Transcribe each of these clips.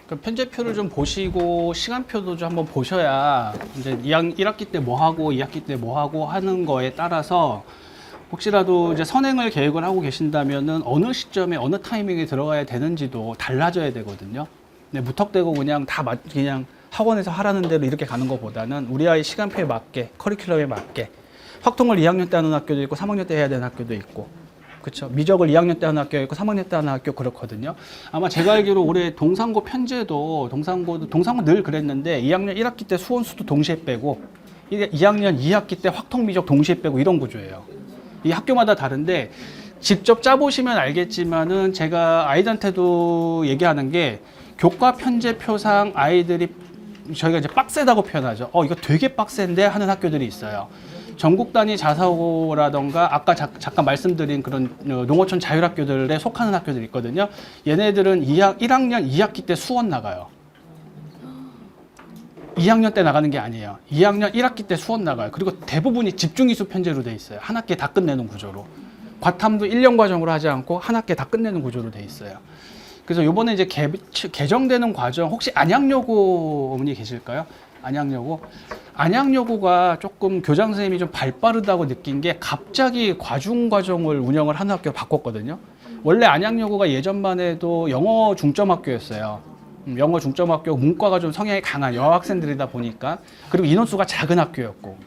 그 편제표를 좀 보시고 시간표도 좀 한번 보셔야 이제 1학기 때 뭐 하고 2학기 때 뭐 하고 하는 거에 따라서 혹시라도 이제 선행을 계획을 하고 계신다면은 어느 시점에 어느 타이밍에 들어가야 되는지도 달라져야 되거든요. 근데 무턱대고 그냥 그냥 학원에서 하라는 대로 이렇게 가는 것보다는 우리 아이 시간표에 맞게 커리큘럼에 맞게 확통을 2학년 때 하는 학교도 있고 3학년 때 해야 되는 학교도 있고 그렇죠. 미적을 2학년 때 하는 학교 있고 3학년 때 하는 학교 그렇거든요. 아마 제가 알기로 올해 동상고 편제도 동상고 늘 그랬는데 2학년 1학기 때 수원수도 동시에 빼고 2학년 2학기 때 확통 미적 동시에 빼고 이런 구조예요. 이 학교마다 다른데 직접 짜보시면 알겠지만은 제가 아이들한테도 얘기하는 게 교과 편제표상 아이들이 저희가 이제 빡세다고 표현하죠. 이거 되게 빡센데 하는 학교들이 있어요. 전국 단위 자사고라던가 아까 잠깐 말씀드린 그런 농어촌 자율학교들에 속하는 학교들이 있거든요. 얘네들은 1학년 2학기 때 수원 나가요. 2학년 때 나가는 게 아니에요. 2학년 1학기 때 수원 나가요. 그리고 대부분이 집중이수 편제로 돼 있어요. 한 학기에 다 끝내는 구조로. 과탐도 1년 과정으로 하지 않고 한 학기에 다 끝내는 구조로 돼 있어요. 그래서 요번에 이제 개정되는 과정, 혹시 안양여고 어머니 계실까요? 안양여고가 조금 교장 선생님이 좀 발빠르다고 느낀 게 갑자기 과중 과정을 운영을 하는 학교로 바꿨거든요. 원래 안양여고가 예전만 해도 영어 중점 학교였어요. 영어 중점 학교, 문과가 좀 성향이 강한 여학생들이다 보니까, 그리고 인원수가 작은 학교였고,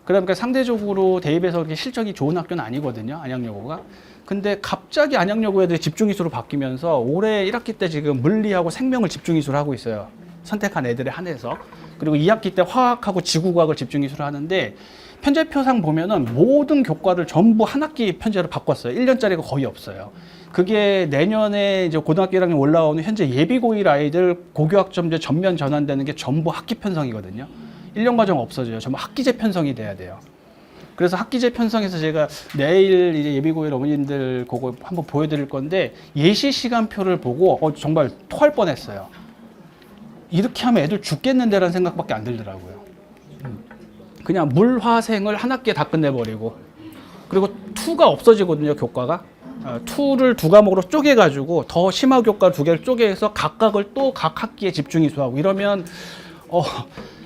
그러니까 상대적으로 대입해서 그렇게 실적이 좋은 학교는 아니거든요, 안양여고가. 근데 갑자기 안양여고 애들이 집중이수로 바뀌면서 올해 1학기 때 지금 물리하고 생명을 집중이수로 하고 있어요. 선택한 애들에 한해서. 그리고 2학기 때 화학하고 지구과학을 집중이수로 하는데 편제표상 보면은 모든 교과를 전부 한 학기 편제로 바꿨어요. 1년짜리가 거의 없어요. 그게 내년에 이제 고등학교 1학년 올라오는 현재 예비고1 아이들 고교학점제 전면 전환되는 게 전부 학기 편성이거든요. 1년 과정 없어져요. 전부 학기제 편성이 돼야 돼요. 그래서 학기제 편성에서 제가 내일 이제 예비고1 어머님들 그거 한번 보여드릴 건데 예시 시간표를 보고 정말 토할 뻔했어요. 이렇게 하면 애들 죽겠는데라는 생각밖에 안 들더라고요. 그냥 물화생을 한 학기에 다 끝내버리고, 그리고 투가 없어지거든요, 교과가. 투를 두 과목으로 쪼개가지고 더 심화 교과 두 개를 쪼개서 각각을 또 각 학기에 집중이수하고 이러면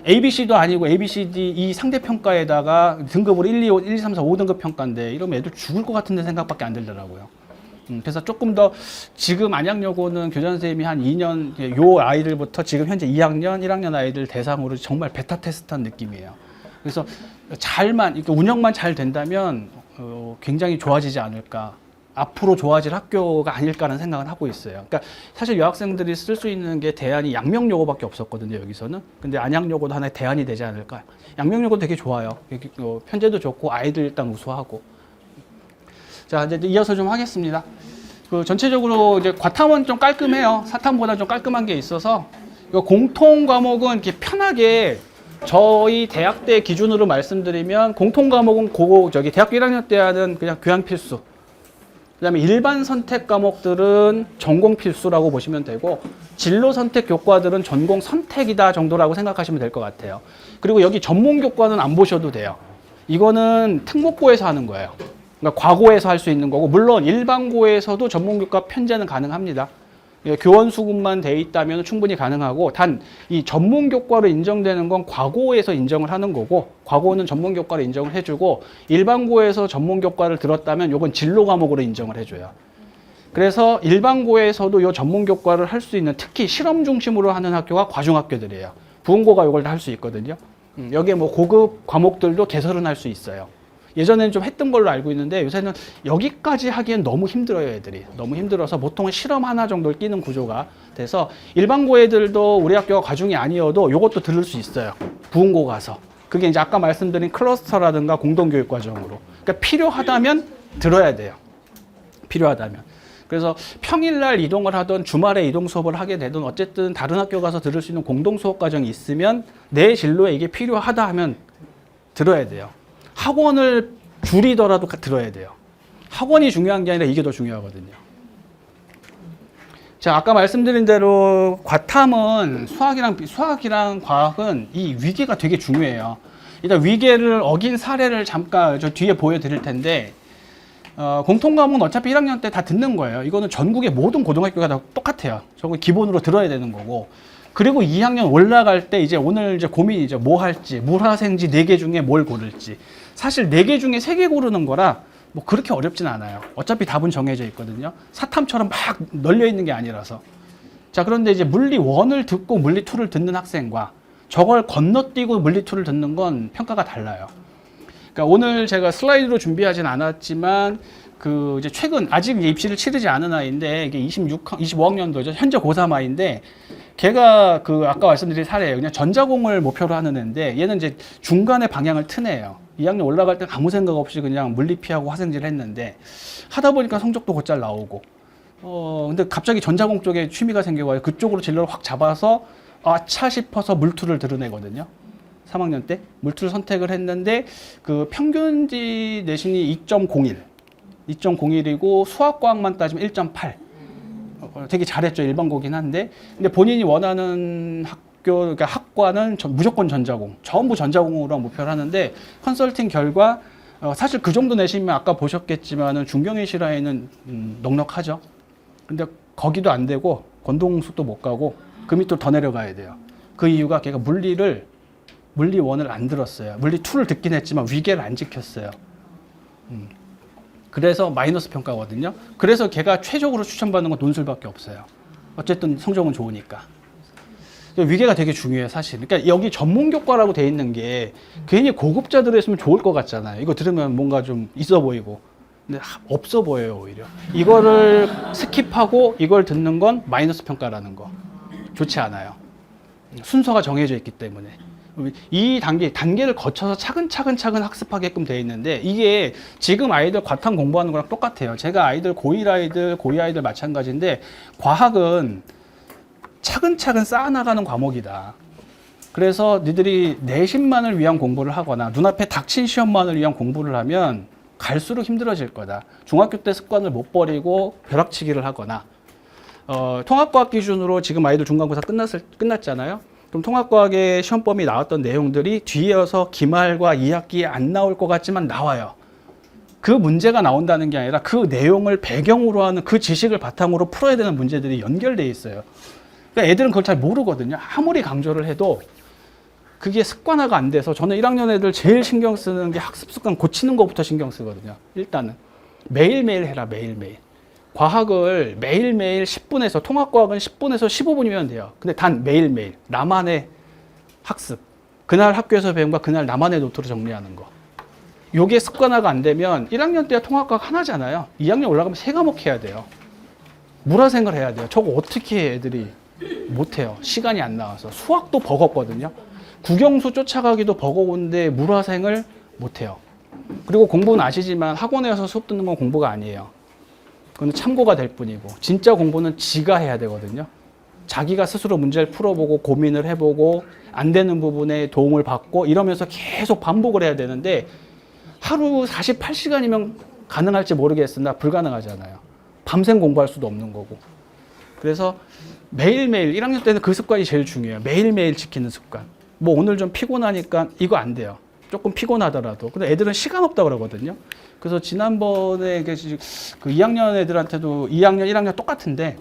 ABC도 아니고 ABCD 이 상대평가에다가 등급으로 1, 2, 3, 4, 5등급 평가인데 이러면 애들 죽을 것 같은데 생각밖에 안 들더라고요. 그래서 조금 더 지금 안양여고는 교장 선생님이 한 2년 요 아이들부터 지금 현재 2학년, 1학년 아이들 대상으로 정말 베타 테스트한 느낌이에요. 그래서 이렇게 운영만 잘 된다면 굉장히 좋아지지 않을까. 앞으로 좋아질 학교가 아닐까라는 생각을 하고 있어요. 그러니까 사실 여학생들이 쓸 수 있는 게 대안이 양명여고밖에 없었거든요, 여기서는. 근데 안양여고도 하나의 대안이 되지 않을까. 양명여고 되게 좋아요. 편제도 좋고 아이들 일단 우수하고. 자, 이제 이어서 좀 하겠습니다. 전체적으로 이제 과탐은 좀 깔끔해요. 사탐보다 좀 깔끔한 게 있어서 공통 과목은 이렇게 편하게 저희 대학 때 기준으로 말씀드리면 공통 과목은 대학교 1학년 때 하는 그냥 교양 필수. 그다음에 일반 선택 과목들은 전공 필수라고 보시면 되고 진로 선택 교과들은 전공 선택이다 정도라고 생각하시면 될 것 같아요. 그리고 여기 전문 교과는 안 보셔도 돼요. 이거는 특목고에서 하는 거예요. 그러니까 과고에서 할 수 있는 거고, 물론 일반고에서도 전문교과 편제는 가능합니다. 교원 수급만 돼 있다면 충분히 가능하고, 단 이 전문교과로 인정되는 건 과고에서 인정을 하는 거고, 과고는 전문교과로 인정을 해주고, 일반고에서 전문교과를 들었다면 이건 진로 과목으로 인정을 해줘요. 그래서 일반고에서도 이 전문교과를 할 수 있는, 특히 실험 중심으로 하는 학교가 과중학교들이에요. 부흥고가 이걸 다 할 수 있거든요. 여기에 뭐 고급 과목들도 개설은 할 수 있어요. 예전에는 좀 했던 걸로 알고 있는데 요새는 여기까지 하기엔 너무 힘들어요, 애들이. 너무 힘들어서 보통은 실험 하나 정도를 끼는 구조가 돼서 일반고 애들도 우리 학교가 과중이 아니어도 이것도 들을 수 있어요. 부흥고 가서. 그게 이제 아까 말씀드린 클러스터라든가 공동교육 과정으로. 그러니까 필요하다면 들어야 돼요. 필요하다면. 그래서 평일날 이동을 하던 주말에 이동 수업을 하게 되든 어쨌든 다른 학교 가서 들을 수 있는 공동 수업 과정이 있으면 내 진로에 이게 필요하다 하면 들어야 돼요. 학원을 줄이더라도 들어야 돼요. 학원이 중요한 게 아니라 이게 더 중요하거든요. 자, 아까 말씀드린 대로 과탐은 수학이랑 과학은 이 위계가 되게 중요해요. 일단 위계를 어긴 사례를 잠깐 저 뒤에 보여드릴 텐데 공통 과목은 어차피 1학년 때 다 듣는 거예요. 이거는 전국의 모든 고등학교가 다 똑같아요. 저거 기본으로 들어야 되는 거고. 그리고 2학년 올라갈 때 이제 오늘 이제 고민이죠. 뭐 할지, 물화생지 4개 중에 뭘 고를지. 사실 4개 중에 3개 고르는 거라 뭐 그렇게 어렵진 않아요. 어차피 답은 정해져 있거든요. 사탐처럼 막 널려 있는 게 아니라서. 자, 그런데 이제 물리 1을 듣고 물리 2를 듣는 학생과 저걸 건너뛰고 물리 2를 듣는 건 평가가 달라요. 그러니까 오늘 제가 슬라이드로 준비하진 않았지만 그 이제 최근 아직 입시를 치르지 않은 아이인데 이게 25학년도죠. 현재 고3 아이인데 걔가 그 아까 말씀드린 사례예요. 그냥 전자공을 목표로 하는 애인데 얘는 이제 중간에 방향을 트네요. 2학년 올라갈 때 아무 생각 없이 그냥 물리피하고 화생지를 했는데 하다 보니까 성적도 곧잘 나오고 근데 갑자기 전자공 쪽에 취미가 생겨가지고 그쪽으로 진로를 확 잡아서 아차 싶어서 물투를 들은 애거든요. 3학년 때 물투를 선택을 했는데 그 평균지 내신이 2.01이고 수학과학만 따지면 1.8. 되게 잘했죠. 일반고긴 한데. 근데 본인이 원하는 그러니까 학과는 무조건 전자공. 전부 전자공으로 목표를 하는데 컨설팅 결과 사실 그 정도 내시면 아까 보셨겠지만은 중경외시 라인은 넉넉하죠. 근데 거기도 안 되고 건동수도 못 가고 그 밑으로 더 내려가야 돼요. 그 이유가 걔가 물리 1을 안 들었어요. 물리 2를 듣긴 했지만 위계를 안 지켰어요. 그래서 마이너스 평가거든요. 그래서 걔가 최적으로 추천받는 건 논술밖에 없어요. 어쨌든 성적은 좋으니까. 위계가 되게 중요해요, 사실. 그러니까 여기 전문교과라고 돼 있는 게 괜히 고급자들 했으면 좋을 것 같잖아요. 이거 들으면 뭔가 좀 있어 보이고. 근데 없어 보여요, 오히려. 이거를 스킵하고 이걸 듣는 건 마이너스 평가라는 거. 좋지 않아요. 순서가 정해져 있기 때문에. 이 단계를 거쳐서 차근차근 학습하게끔 돼 있는데 이게 지금 아이들 과탐 공부하는 거랑 똑같아요. 제가 아이들 고2 아이들 마찬가지인데 과학은 차근차근 쌓아나가는 과목이다. 그래서 니들이 내신만을 위한 공부를 하거나 눈앞에 닥친 시험만을 위한 공부를 하면 갈수록 힘들어질 거다. 중학교 때 습관을 못 버리고 벼락치기를 하거나 통합과학 기준으로 지금 아이들 중간고사 끝났잖아요. 그럼 통합과학의 시험범위 나왔던 내용들이 뒤이어서 기말과 2학기에 안 나올 것 같지만 나와요. 그 문제가 나온다는 게 아니라 그 내용을 배경으로 하는 그 지식을 바탕으로 풀어야 되는 문제들이 연결돼 있어요. 그러니까 애들은 그걸 잘 모르거든요. 아무리 강조를 해도 그게 습관화가 안 돼서 저는 1학년 애들 제일 신경 쓰는 게 학습 습관 고치는 것부터 신경 쓰거든요. 일단은 매일매일 해라. 매일매일. 과학을 매일매일 10분에서 통합과학은 10분에서 15분이면 돼요. 근데 단 매일매일 나만의 학습, 그날 학교에서 배운 거 그날 나만의 노트로 정리하는 거. 요게 습관화가 안 되면 1학년 때 통합과학 하나잖아요. 2학년 올라가면 3과목 해야 돼요. 물화생을 해야 돼요. 저거 어떻게 해, 애들이 못해요. 시간이 안 나와서. 수학도 버겁거든요. 국영수 쫓아가기도 버거운데 물화생을 못해요. 그리고 공부는 아시지만 학원에 와서 수업 듣는 건 공부가 아니에요. 그건 참고가 될 뿐이고 진짜 공부는 지가 해야 되거든요. 자기가 스스로 문제를 풀어보고 고민을 해보고 안 되는 부분에 도움을 받고 이러면서 계속 반복을 해야 되는데 하루 48시간이면 가능할지 모르겠으나 불가능하잖아요. 밤샘 공부할 수도 없는 거고. 그래서 매일매일 1학년 때는 그 습관이 제일 중요해요. 매일매일 지키는 습관. 뭐 오늘 좀 피곤하니까 이거 안 돼요. 조금 피곤하더라도. 근데 애들은 시간 없다 그러거든요. 그래서 지난번에 그 2학년 애들한테도 2학년, 1학년 똑같은데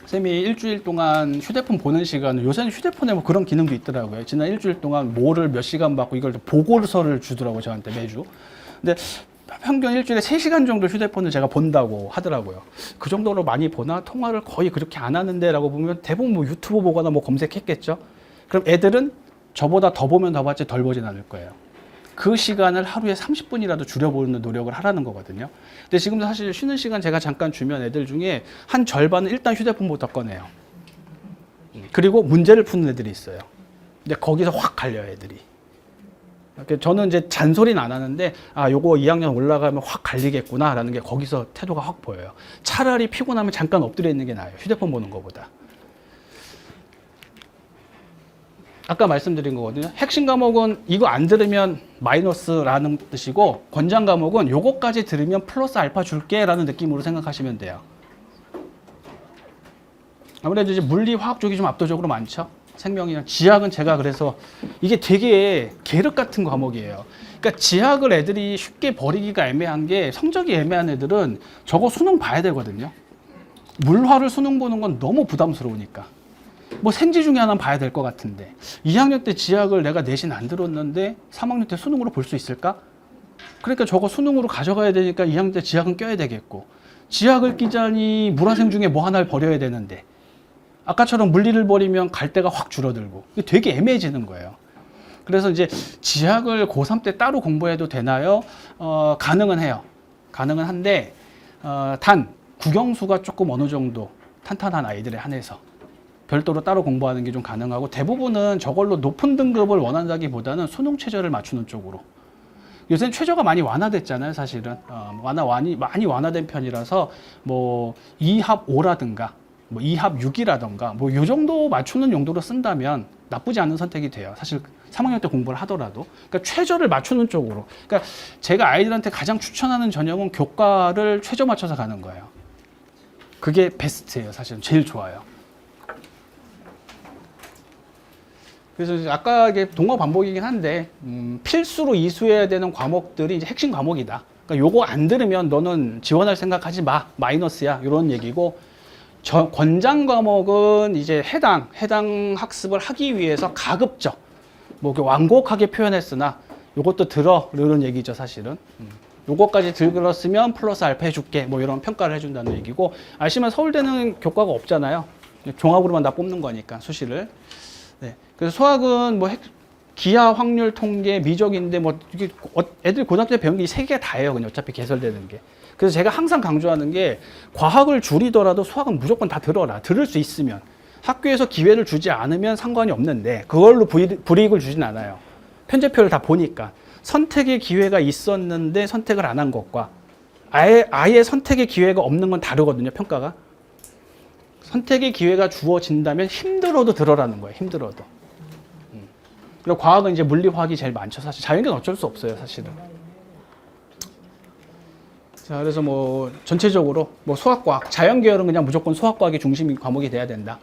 쌤이 일주일 동안 휴대폰 보는 시간을 요새는 휴대폰에 뭐 그런 기능도 있더라고요. 지난 일주일 동안 뭐를 몇 시간 받고 이걸 보고서를 주더라고요. 저한테 매주. 근데 평균 일주일에 3시간 정도 휴대폰을 제가 본다고 하더라고요. 그 정도로 많이 보나? 통화를 거의 그렇게 안 하는데 라고 보면 대부분 뭐 유튜브 보거나 뭐 검색했겠죠. 그럼 애들은 저보다 더 보면 더 봤지 덜 보진 않을 거예요. 그 시간을 하루에 30분이라도 줄여보는 노력을 하라는 거거든요. 근데 지금도 사실 쉬는 시간 제가 잠깐 주면 애들 중에 한 절반은 일단 휴대폰부터 꺼내요. 그리고 문제를 푸는 애들이 있어요. 근데 거기서 확 갈려요, 애들이. 저는 이제 잔소리는 안 하는데, 요거 2학년 올라가면 확 갈리겠구나, 라는 게 거기서 태도가 확 보여요. 차라리 피곤하면 잠깐 엎드려 있는 게 나아요. 휴대폰 보는 것보다. 아까 말씀드린 거거든요. 핵심 과목은 이거 안 들으면 마이너스라는 뜻이고 권장 과목은 요거까지 들으면 플러스 알파 줄게 라는 느낌으로 생각하시면 돼요. 아무래도 이제 물리, 화학 쪽이 좀 압도적으로 많죠. 생명이랑 지학은 제가 그래서 이게 되게 계륵 같은 과목이에요. 그러니까 지학을 애들이 쉽게 버리기가 애매한 게 성적이 애매한 애들은 저거 수능 봐야 되거든요. 물화를 수능 보는 건 너무 부담스러우니까. 뭐 생지 중에 하나는 봐야 될 것 같은데 2학년 때 지학을 내가 내신 안 들었는데 3학년 때 수능으로 볼 수 있을까? 그러니까 저거 수능으로 가져가야 되니까 2학년 때 지학은 껴야 되겠고 지학을 끼자니 물화생 중에 뭐 하나를 버려야 되는데 아까처럼 물리를 버리면 갈 데가 확 줄어들고 되게 애매해지는 거예요. 그래서 이제 지학을 고3 때 따로 공부해도 되나요? 가능은 해요. 가능은 한데 단 국영수가 조금 어느 정도 탄탄한 아이들에 한해서 별도로 따로 공부하는 게 좀 가능하고 대부분은 저걸로 높은 등급을 원한다기보다는 수능 최저를 맞추는 쪽으로. 요새는 최저가 많이 완화됐잖아요, 사실은. 많이 완화된 편이라서 뭐 2합 5라든가 뭐 2합 6이라든가 뭐 요 정도 맞추는 용도로 쓴다면 나쁘지 않은 선택이 돼요. 사실 3학년 때 공부를 하더라도. 그러니까 최저를 맞추는 쪽으로. 그러니까 제가 아이들한테 가장 추천하는 전형은 교과를 최저 맞춰서 가는 거예요. 그게 베스트예요, 사실은. 제일 좋아요. 그래서 아까 이게 동어 반복이긴 한데 필수로 이수해야 되는 과목들이 이제 핵심 과목이다. 그러니까 요거 안 들으면 너는 지원할 생각하지 마. 마이너스야. 이런 얘기고 권장 과목은 이제 해당 학습을 하기 위해서 가급적 뭐 완곡하게 표현했으나 요것도 들어 이런 얘기죠, 사실은. 요거까지 들었으면 플러스 알파 해줄게 뭐 이런 평가를 해준다는 얘기고 아시면 서울대는 교과가 없잖아요. 종합으로만 다 뽑는 거니까 수시를. 네. 그래서 수학은 뭐 기하, 확률, 통계, 미적인데 뭐 이게 애들 고등학교 때 배운 게 이 세 개가 다예요. 그냥 어차피 개설되는 게. 그래서 제가 항상 강조하는 게 과학을 줄이더라도 수학은 무조건 다 들어라. 들을 수 있으면. 학교에서 기회를 주지 않으면 상관이 없는데 그걸로 불이익을 주진 않아요. 편제표를 다 보니까. 선택의 기회가 있었는데 선택을 안 한 것과 아예 선택의 기회가 없는 건 다르거든요. 평가가. 선택의 기회가 주어진다면 힘들어도 들어라는 거예요. 힘들어도. 그리고 과학은 이제 물리, 화학이 제일 많죠. 사실 자연계는 어쩔 수 없어요. 사실은. 자, 그래서 뭐 전체적으로 뭐 수학과학, 자연계열은 그냥 무조건 수학과학이 중심 과목이 돼야 된다.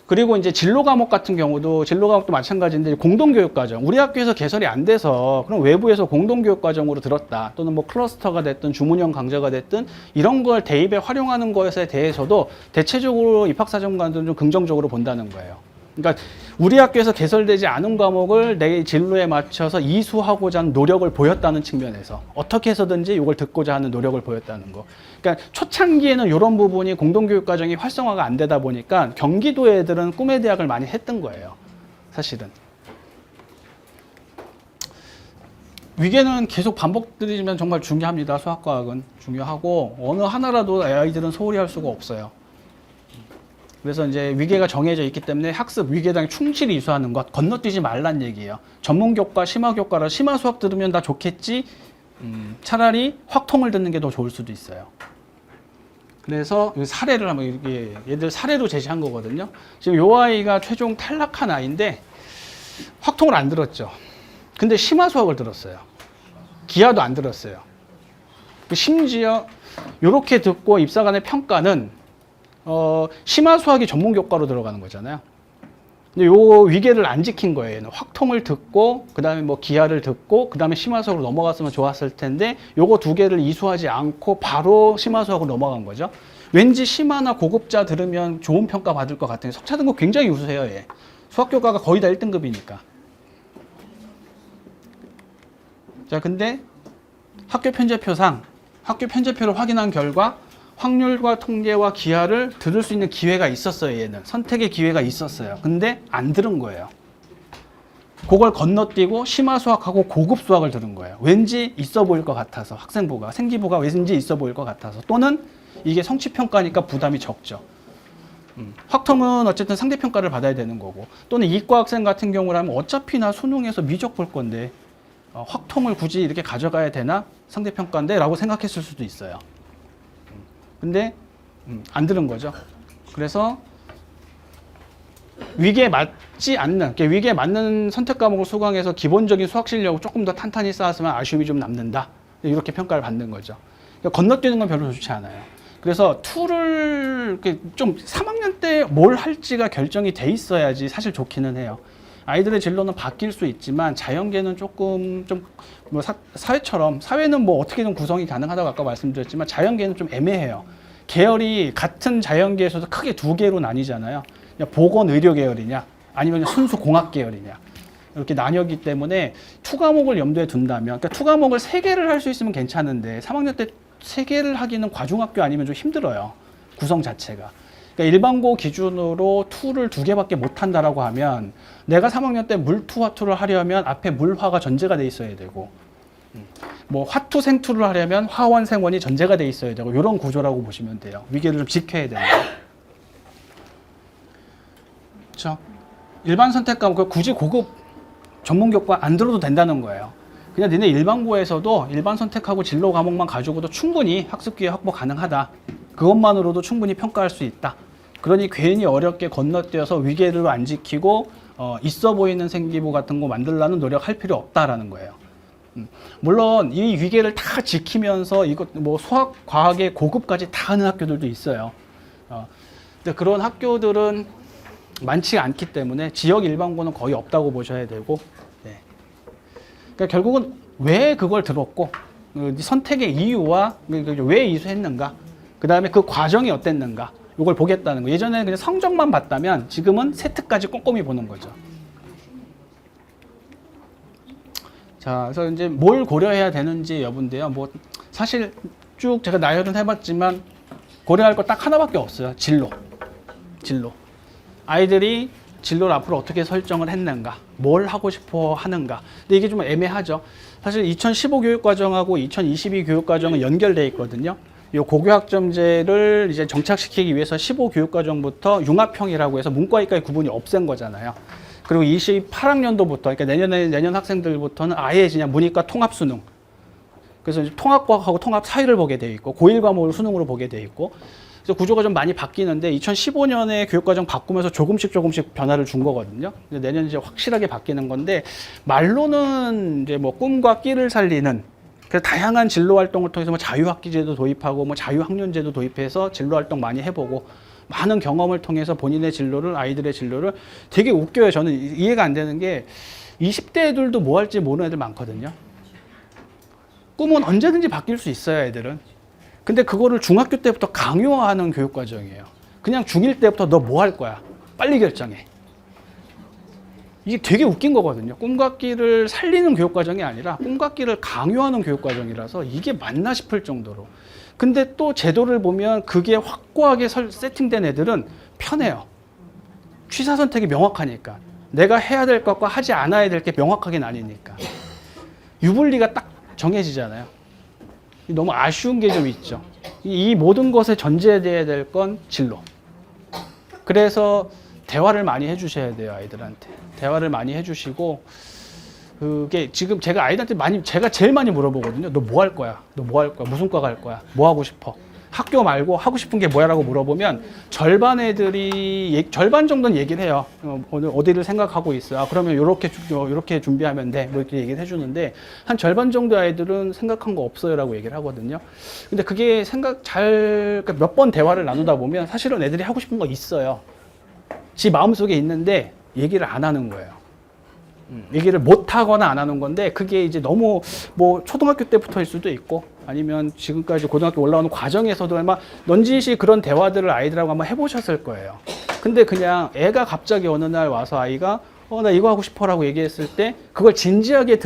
그리고 이제 진로 과목 같은 경우도 진로 과목도 마찬가지인데 공동교육과정. 우리 학교에서 개설이 안 돼서 그럼 외부에서 공동교육과정으로 들었다. 또는 뭐 클러스터가 됐든 주문형 강좌가 됐든 이런 걸 대입에 활용하는 것에 대해서도 대체적으로 입학사정관들은 좀 긍정적으로 본다는 거예요. 그러니까 우리 학교에서 개설되지 않은 과목을 내 진로에 맞춰서 이수하고자 하는 노력을 보였다는 측면에서 어떻게 해서든지 이걸 듣고자 하는 노력을 보였다는 거. 그러니까 초창기에는 이런 부분이 공동교육과정이 활성화가 안 되다 보니까 경기도 애들은 꿈의 대학을 많이 했던 거예요. 사실은. 위계는 계속 반복드리면 정말 중요합니다. 수학과학은 중요하고 어느 하나라도 아이들은 소홀히 할 수가 없어요. 그래서 이제 위계가 정해져 있기 때문에 학습 위계당에 충실히 이수하는 것 건너뛰지 말란 얘기예요. 전문교과, 심화교과라 심화수학 들으면 다 좋겠지 차라리 확통을 듣는 게 더 좋을 수도 있어요. 그래서 사례를 한번 이렇게 얘들 사례로 제시한 거거든요. 지금 요 아이가 최종 탈락한 아이인데 확통을 안 들었죠. 근데 심화수학을 들었어요. 기하도 안 들었어요. 심지어 이렇게 듣고 입사간의 평가는 심화수학이 전문교과로 들어가는 거잖아요. 근데 요 위계를 안 지킨 거예요. 얘는 확통을 듣고 그 다음에 뭐 기하를 듣고 그 다음에 심화수학으로 넘어갔으면 좋았을 텐데 요거 두 개를 이수하지 않고 바로 심화수학으로 넘어간 거죠. 왠지 심화나 고급자 들으면 좋은 평가 받을 것 같아요. 석차 등급 굉장히 우수해요. 얘. 수학교과가 거의 다 1등급이니까. 자, 근데 학교 편제표상 학교 편제표를 확인한 결과 확률과 통계와 기하를 들을 수 있는 기회가 있었어요. 얘는 선택의 기회가 있었어요. 근데 안 들은 거예요. 그걸 건너뛰고 심화수학하고 고급수학을 들은 거예요. 왠지 있어 보일 것 같아서 학생부가 생기부가 왠지 있어 보일 것 같아서 또는 이게 성취평가니까 부담이 적죠. 확통은 어쨌든 상대평가를 받아야 되는 거고 또는 이과 학생 같은 경우라면 어차피 나 수능에서 미적 볼 건데 확통을 굳이 이렇게 가져가야 되나? 상대평가인데 라고 생각했을 수도 있어요. 근데 안 들은 거죠. 그래서 위계에 맞지 않는, 위계에 맞는 선택 과목을 수강해서 기본적인 수학 실력을 조금 더 탄탄히 쌓았으면 아쉬움이 좀 남는다. 이렇게 평가를 받는 거죠. 그러니까 건너뛰는 건 별로 좋지 않아요. 그래서 툴을 좀 3학년 때 뭘 할지가 결정이 돼 있어야지 사실 좋기는 해요. 아이들의 진로는 바뀔 수 있지만 자연계는 조금 좀 뭐 사회처럼 사회는 뭐 어떻게든 구성이 가능하다고 아까 말씀드렸지만 자연계는 좀 애매해요. 계열이 같은 자연계에서도 크게 두 개로 나뉘잖아요. 보건 의료 계열이냐 아니면 순수 공학 계열이냐 이렇게 나뉘기 때문에 투 과목을 염두에 둔다면 그러니까 투 과목을 3개를 할 수 있으면 괜찮은데 3학년 때 3개를 하기는 과중학교 아니면 좀 힘들어요. 구성 자체가. 그러니까 일반고 기준으로 투를 2개밖에 못 한다라고 하면 내가 3학년 때 물투 화투를 하려면 앞에 물화가 전제가 돼 있어야 되고 뭐 화투 생투를 하려면 화원 생원이 전제가 돼 있어야 되고 이런 구조라고 보시면 돼요. 위계를 좀 지켜야 된다. 그렇죠? 일반 선택 과목 굳이 고급 전문 교과 안 들어도 된다는 거예요. 그냥 니네 일반고에서도 일반 선택하고 진로 과목만 가지고도 충분히 학습 기회 확보 가능하다. 그것만으로도 충분히 평가할 수 있다. 그러니 괜히 어렵게 건너뛰어서 위계를 안 지키고 있어 보이는 생기부 같은 거 만들려는 노력할 필요 없다라는 거예요. 물론 이 위계를 다 지키면서 이것 뭐 수학, 과학의 고급까지 다 하는 학교들도 있어요. 근데 그런 학교들은 많지 않기 때문에 지역 일반고는 거의 없다고 보셔야 되고, 네. 그러니까 결국은 왜 그걸 들었고 선택의 이유와 왜 이수했는가, 그 다음에 그 과정이 어땠는가, 이걸 보겠다는 거. 예전에는 그냥 성적만 봤다면 지금은 세트까지 꼼꼼히 보는 거죠. 자, 그래서 이제 뭘 고려해야 되는지 여부인데요. 뭐 사실 쭉 제가 나열은 해봤지만 고려할 거 딱 하나밖에 없어요. 진로. 아이들이 진로를 앞으로 어떻게 설정을 했는가, 뭘 하고 싶어 하는가. 근데 이게 좀 애매하죠. 사실 2015 교육과정하고 2022 교육과정은 연결돼 있거든요. 이 고교학점제를 이제 정착시키기 위해서 15 교육과정부터 융합형이라고 해서 문과이과의 구분이 없앤 거잖아요. 그리고 28학년도부터, 그러니까 내년 학생들부터는 아예 그냥 문이과 통합 수능. 그래서 이제 통합과학하고 통합 사이를 보게 돼 있고, 고1 과목을 수능으로 보게 돼 있고, 그래서 구조가 좀 많이 바뀌는데 2015년에 교육과정 바꾸면서 조금씩 변화를 준 거거든요. 내년 이제 확실하게 바뀌는 건데, 말로는 이제 뭐 꿈과 끼를 살리는, 그래서 다양한 진로 활동을 통해서 뭐 자유학기제도 도입하고 뭐 자유학년제도 도입해서 진로 활동 많이 해보고 많은 경험을 통해서 본인의 진로를, 아이들의 진로를, 되게 웃겨요. 저는 이해가 안 되는 게 20대 애들도 뭐 할지 모르는 애들 많거든요. 꿈은 언제든지 바뀔 수 있어요, 애들은. 근데 그거를 중학교 때부터 강요하는 교육 과정이에요. 그냥 중1 때부터 너 뭐 할 거야? 빨리 결정해. 이게 되게 웃긴 거거든요. 꿈과 끼를 살리는 교육 과정이 아니라 꿈과 끼를 강요하는 교육 과정이라서 이게 맞나 싶을 정도로. 근데 또 제도를 보면 그게 확고하게 세팅된 애들은 편해요. 취사 선택이 명확하니까. 내가 해야 될 것과 하지 않아야 될 게 명확하게 나뉘니까. 유불리가 딱 정해지잖아요. 너무 아쉬운 게 좀 있죠. 이 모든 것에 전제돼야 될 건 진로. 그래서 대화를 많이 해주셔야 돼요, 아이들한테. 대화를 많이 해주시고, 그게 지금 제가 아이들한테 제가 제일 많이 물어보거든요. 너 뭐 할 거야? 너 뭐 할 거야? 무슨 과 갈 거야? 뭐 하고 싶어? 학교 말고 하고 싶은 게 뭐야? 라고 물어보면 절반 애들이, 절반 정도는 얘기를 해요. 오늘 어디를 생각하고 있어? 그러면 요렇게 준비하면 돼. 뭐 이렇게 얘기를 해주는데, 한 절반 정도 아이들은 생각한 거 없어요. 라고 얘기를 하거든요. 근데 그게 그러니까 몇 번 대화를 나누다 보면 사실은 애들이 하고 싶은 거 있어요. 지 마음속에 있는데 얘기를 안 하는 거예요. 얘기를 못 하거나 안 하는 건데, 그게 이제 너무 뭐 초등학교 때부터일 수도 있고 아니면 지금까지 고등학교 올라오는 과정에서도 아마 넌지시 그런 대화들을 아이들하고 한번 해보셨을 거예요. 근데 그냥 애가 갑자기 어느 날 와서 아이가 나 이거 하고 싶어라고 얘기했을 때 그걸 진지하게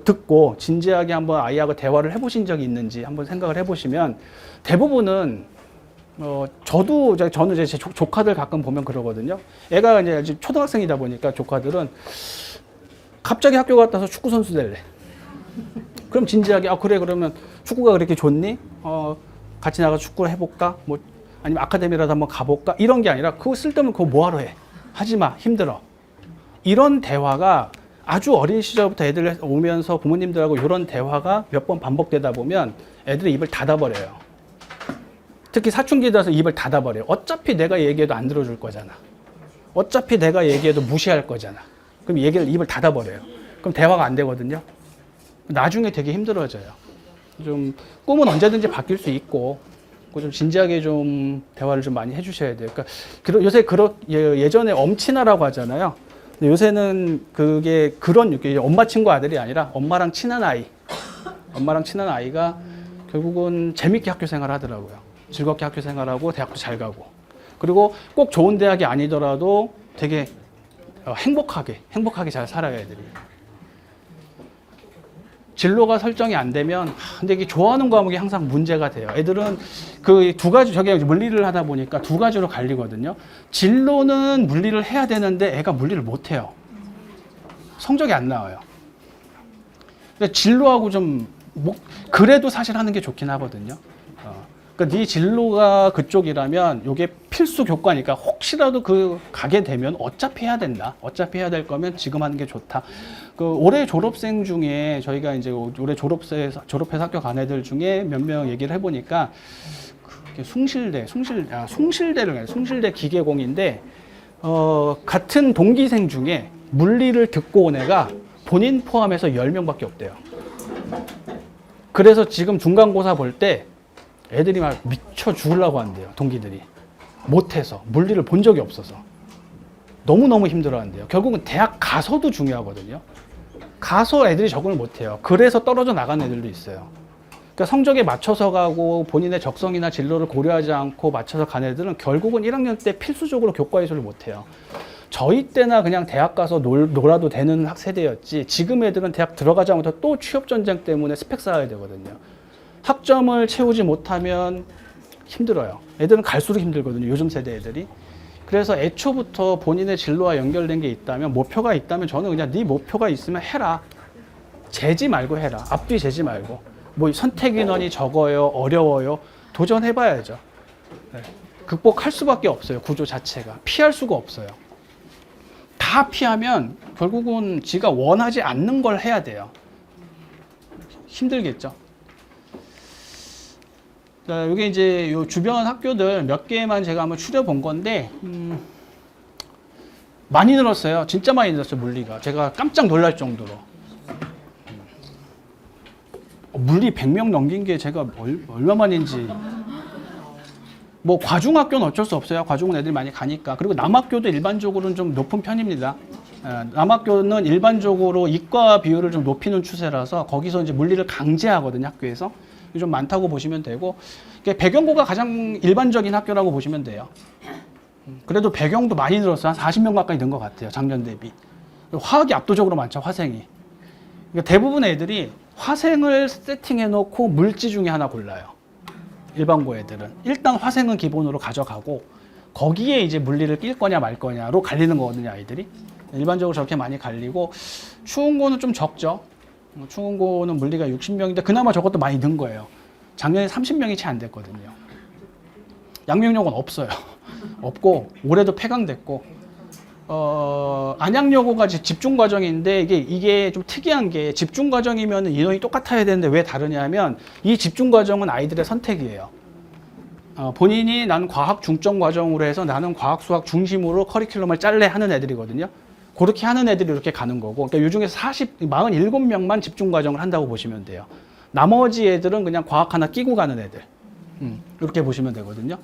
듣고 진지하게 한번 아이하고 대화를 해보신 적이 있는지 한번 생각을 해보시면, 대부분은 저는 이제 제 조카들 가끔 보면 그러거든요. 애가 이제 초등학생이다 보니까 조카들은 갑자기 학교 갔다 와서 축구 선수 될래. 그럼 진지하게 그래, 그러면 축구가 그렇게 좋니? 같이 나가서 축구를 해볼까? 뭐 아니면 아카데미라도 한번 가볼까? 이런 게 아니라 그거 쓸데없는 그거 뭐하러 해? 하지 마, 힘들어. 이런 대화가 아주 어린 시절부터 애들 오면서 부모님들하고 이런 대화가 몇 번 반복되다 보면 애들이 입을 닫아버려요. 특히 사춘기 돼서 입을 닫아버려요. 어차피 내가 얘기해도 안 들어줄 거잖아. 어차피 내가 얘기해도 무시할 거잖아. 그럼 입을 닫아버려요. 그럼 대화가 안 되거든요. 나중에 되게 힘들어져요. 좀 꿈은 언제든지 바뀔 수 있고, 그거 좀 진지하게 좀 대화를 좀 많이 해주셔야 돼요. 그러니까 요새 예전에 엄친아라고 하잖아요. 근데 요새는 그게 그런 엄마 친구 아들이 아니라 엄마랑 친한 아이가 결국은 재밌게 학교 생활 하더라고요. 즐겁게 학교 생활하고 대학도 잘 가고. 그리고 꼭 좋은 대학이 아니더라도 되게 행복하게 잘 살아요, 애들이. 진로가 설정이 안 되면, 근데 이게 좋아하는 과목이 항상 문제가 돼요. 애들은 그 두 가지, 저게 물리를 하다 보니까 두 가지로 갈리거든요. 진로는 물리를 해야 되는데 애가 물리를 못 해요. 성적이 안 나와요. 근데 진로하고 그래도 사실 하는 게 좋긴 하거든요. 그러니까 네 진로가 그쪽이라면 이게 필수 교과니까 혹시라도 가게 되면 어차피 해야 된다. 어차피 해야 될 거면 지금 하는 게 좋다. 올해 졸업생 중에 저희가 이제 올해 졸업해서 학교 간 애들 중에 몇 명 얘기를 해보니까 숭실대 기계공인데 같은 동기생 중에 물리를 듣고 온 애가 본인 포함해서 10명밖에 없대요. 그래서 지금 중간고사 볼 때 애들이 막 미쳐 죽으려고 한대요. 동기들이. 못해서. 물리를 본 적이 없어서. 너무너무 힘들어 한대요. 결국은 대학 가서도 중요하거든요. 가서 애들이 적응을 못해요. 그래서 떨어져 나간 애들도 있어요. 그러니까 성적에 맞춰서 가고 본인의 적성이나 진로를 고려하지 않고 맞춰서 간 애들은 결국은 1학년 때 필수적으로 교과 이수를 못해요. 저희 때나 그냥 대학 가서 놀아도 되는 세대였지, 지금 애들은 대학 들어가자마자 또 취업전쟁 때문에 스펙 쌓아야 되거든요. 학점을 채우지 못하면 힘들어요. 애들은 갈수록 힘들거든요. 요즘 세대 애들이. 그래서 애초부터 본인의 진로와 연결된 게 있다면, 목표가 있다면 저는 그냥 네 목표가 있으면 해라. 재지 말고 해라. 앞뒤 재지 말고. 뭐 선택 인원이 적어요, 어려워요. 도전해봐야죠. 네. 극복할 수밖에 없어요. 구조 자체가. 피할 수가 없어요. 다 피하면 결국은 지가 원하지 않는 걸 해야 돼요. 힘들겠죠. 자, 이게 이제 요 주변 학교들 몇 개만 제가 한번 추려본 건데, 많이 늘었어요. 진짜 많이 늘었어요, 물리가. 제가 깜짝 놀랄 정도로. 물리 100명 넘긴 게 제가 얼마만인지. 뭐 과중학교는 어쩔 수 없어요. 과중은 애들이 많이 가니까. 그리고 남학교도 일반적으로는 좀 높은 편입니다. 남학교는 일반적으로 이과 비율을 좀 높이는 추세라서 거기서 이제 물리를 강제하거든요, 학교에서. 좀 많다고 보시면 되고, 배경고가 가장 일반적인 학교라고 보시면 돼요. 그래도 배경도 많이 늘었어요. 한 40명 가까이 는 것 같아요, 작년 대비. 화학이 압도적으로 많죠, 화생이. 그러니까 대부분 애들이 화생을 세팅해 놓고 물지 중에 하나 골라요. 일반고 애들은. 일단 화생은 기본으로 가져가고, 거기에 이제 물리를 낄 거냐 말 거냐로 갈리는 거거든요, 아이들이. 일반적으로 저렇게 많이 갈리고, 추운고는 좀 적죠. 추운고는 물리가 60명인데 그나마 저것도 많이 는 거예요. 작년에 30명이 채 안 됐거든요. 양명여고는 없어요. 없고 올해도 폐강됐고, 안양여고가 집중과정인데 이게 좀 특이한 게, 집중과정이면 인원이 똑같아야 되는데 왜 다르냐면, 이 집중과정은 아이들의 선택이에요. 본인이 나는 과학 중점 과정으로 해서 나는 과학 수학 중심으로 커리큘럼을 짤래 하는 애들이거든요. 그렇게 하는 애들이 이렇게 가는 거고, 그러니까 이 중에서 47명만 집중 과정을 한다고 보시면 돼요. 나머지 애들은 그냥 과학 하나 끼고 가는 애들. 이렇게 보시면 되거든요.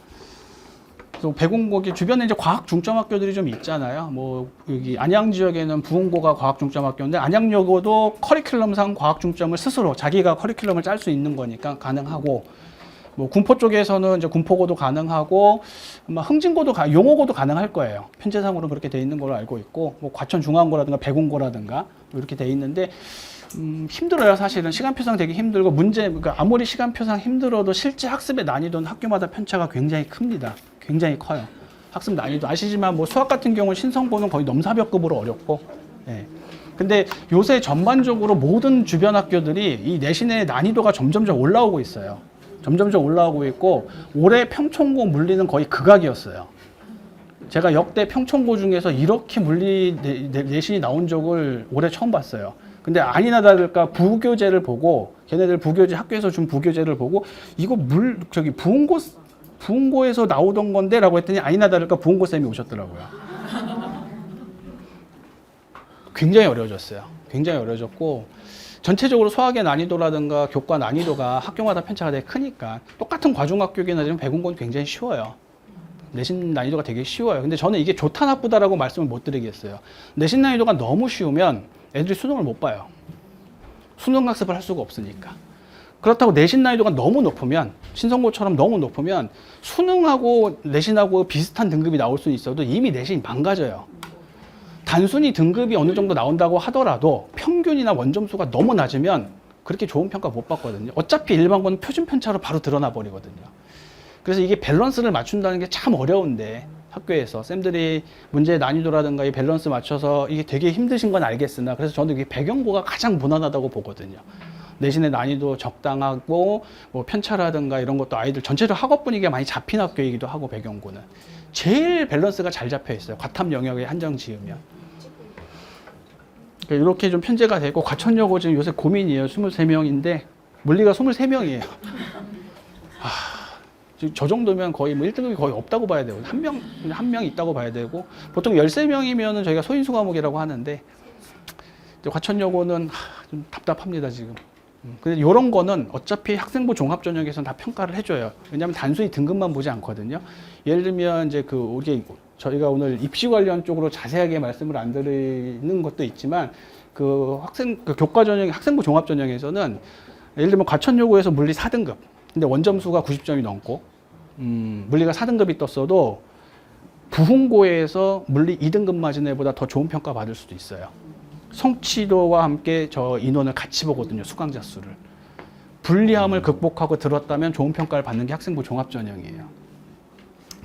그래서 배공고기 주변에 이제 과학 중점 학교들이 좀 있잖아요. 뭐 여기 안양 지역에는 부흥고가 과학 중점 학교인데, 안양여고도 커리큘럼상 과학 중점을 스스로 자기가 커리큘럼을 짤 수 있는 거니까 가능하고, 뭐 군포 쪽에서는 이제 군포고도 가능하고, 아마 흥진고도 용호고도 가능할 거예요. 편제상으로 그렇게 돼 있는 걸로 알고 있고, 뭐 과천중앙고라든가 배공고라든가 이렇게 돼 있는데, 힘들어요. 사실은 시간표상 되게 힘들고, 그러니까 아무리 시간표상 힘들어도 실제 학습의 난이도는 학교마다 편차가 굉장히 큽니다. 굉장히 커요. 학습 난이도 아시지만 뭐 수학 같은 경우는 신성고는 거의 넘사벽급으로 어렵고, 예. 근데 요새 전반적으로 모든 주변 학교들이 이 내신의 난이도가 점점점 올라오고 있어요. 점점점 올라오고 있고, 올해 평촌고 물리는 거의 극악이었어요. 제가 역대 평촌고 중에서 이렇게 물리 내신이 나온 적을 올해 처음 봤어요. 근데 아니나 다를까 부교재를 보고, 걔네들 부교재, 학교에서 준 부교재를 보고, 이거 부흥고에서 나오던 건데 라고 했더니 아니나 다를까 부흥고 쌤이 오셨더라고요. 굉장히 어려워졌어요. 굉장히 어려워졌고, 전체적으로 수학의 난이도라든가 교과 난이도가 학교마다 편차가 되게 크니까 똑같은 과중학교이긴 하지만 배운건 굉장히 쉬워요. 내신 난이도가 되게 쉬워요. 근데 저는 이게 좋다 나쁘다라고 말씀을 못 드리겠어요. 내신 난이도가 너무 쉬우면 애들이 수능을 못 봐요. 수능 학습을 할 수가 없으니까. 그렇다고 내신 난이도가 너무 높으면, 신성고처럼 너무 높으면 수능하고 내신하고 비슷한 등급이 나올 수는 있어도 이미 내신이 망가져요. 단순히 등급이 어느 정도 나온다고 하더라도 평균이나 원점수가 너무 낮으면 그렇게 좋은 평가 못 받거든요. 어차피 일반고는 표준 편차로 바로 드러나 버리거든요. 그래서 이게 밸런스를 맞춘다는 게 참 어려운데, 학교에서 쌤들이 문제의 난이도라든가 이 밸런스 맞춰서 이게 되게 힘드신 건 알겠으나, 그래서 저는 이게 배경고가 가장 무난하다고 보거든요. 내신의 난이도 적당하고 뭐 편차라든가 이런 것도 아이들 전체적으로 학업 분위기가 많이 잡힌 학교이기도 하고, 배경고는 제일 밸런스가 잘 잡혀 있어요. 과탐 영역에 한정 지으면. 그러니까 이렇게 좀 편제가 되고, 과천여고 지금 요새 고민이에요. 23명인데 물리가 23명이에요. 저 정도면 거의 뭐 1등급이 거의 없다고 봐야 되고, 한 명 있다고 봐야 되고, 보통 13명이면은 저희가 소인수 과목이라고 하는데, 과천여고는 좀 답답합니다, 지금. 근데 이런 거는 어차피 학생부 종합전형에서는 다 평가를 해줘요. 왜냐하면 단순히 등급만 보지 않거든요. 예를 들면 이제 저희가 오늘 입시 관련 쪽으로 자세하게 말씀을 안 드리는 것도 있지만, 그 교과 전형, 학생부 종합 전형에서는 예를 들면 과천여고에서 물리 4등급, 근데 원점수가 90점이 넘고, 물리가 4등급이 떴어도 부흥고에서 물리 2등급 맞은 애보다 더 좋은 평가 받을 수도 있어요. 성취도와 함께 저 인원을 같이 보거든요, 수강자 수를. 불리함을 극복하고 들었다면 좋은 평가를 받는 게 학생부 종합 전형이에요.